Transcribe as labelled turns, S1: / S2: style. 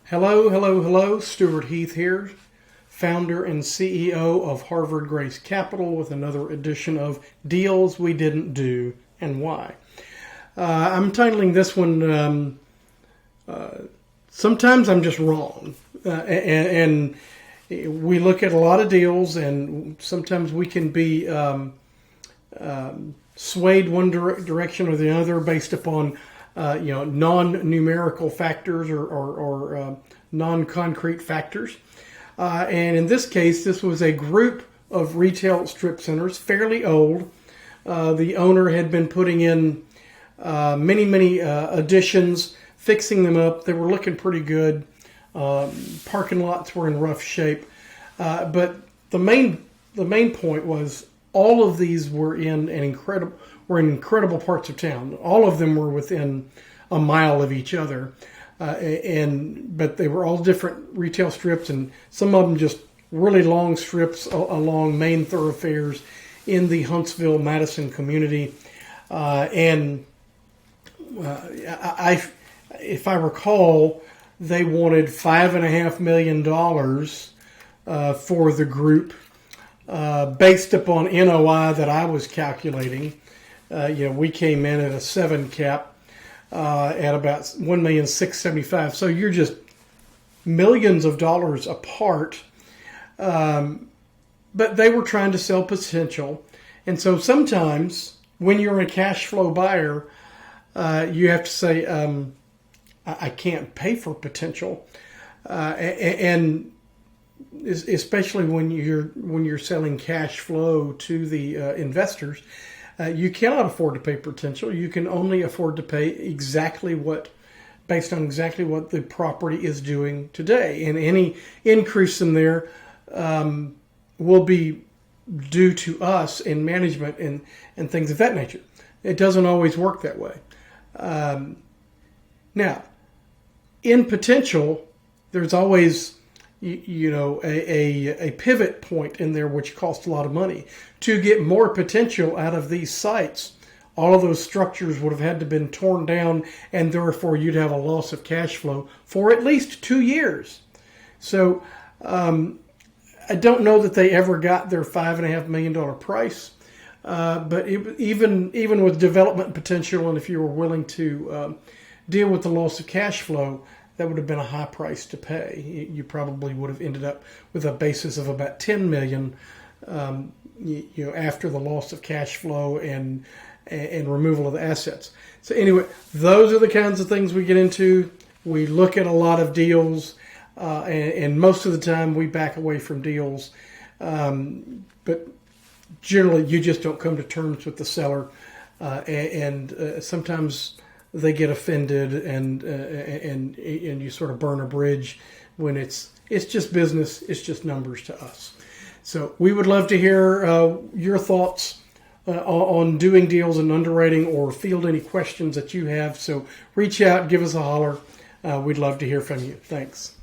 S1: Hello, hello, hello. Stuart Heath here, founder and CEO of Harvard Grace Capital, with another edition of Deals We Didn't Do and Why. I'm titling this one, Sometimes I'm Just Wrong. And we look at a lot of deals, and sometimes we can be swayed one direction or the other based upon non-numerical factors or non-concrete factors. And in this case, this was a group of retail strip centers, fairly old. The owner had been putting in many additions, fixing them up. They were looking pretty good. Parking lots were in rough shape. But the main point was all of these were in incredible parts of town. All of them were within a mile of each other, but they were all different retail strips, and some of them just really long strips along main thoroughfares in the Huntsville, Madison community. If I recall, they wanted $5.5 million for the group. Based upon NOI that I was calculating, we came in at a 7 cap at about $1,675,000. So you're just millions of dollars apart. But they were trying to sell potential, and so sometimes when you're a cash flow buyer, you have to say, I can't pay for potential, and especially when you're selling cash flow to the investors, you cannot afford to pay potential. You can only afford to pay based on exactly what the property is doing today, and any increase in there will be due to us in management and things of that nature. It doesn't always work that way. Now, in potential, there's always a pivot point in there which costs a lot of money. To get more potential out of these sites, all of those structures would have had to been torn down, and therefore you'd have a loss of cash flow for at least 2 years. So I don't know that they ever got their $5.5 million price, but even with development potential, and if you were willing to deal with the loss of cash flow, that would have been a high price to pay. You probably would have ended up with a basis of about $10 million, after the loss of cash flow and removal of the assets. So anyway, those are the kinds of things we get into. We look at a lot of deals, and most of the time we back away from deals. But generally, you just don't come to terms with the seller, and sometimes they get offended, and you sort of burn a bridge when it's just business, it's just numbers to us. So we would love to hear your thoughts on doing deals and underwriting, or field any questions that you have. So reach out, give us a holler. We'd love to hear from you. Thanks.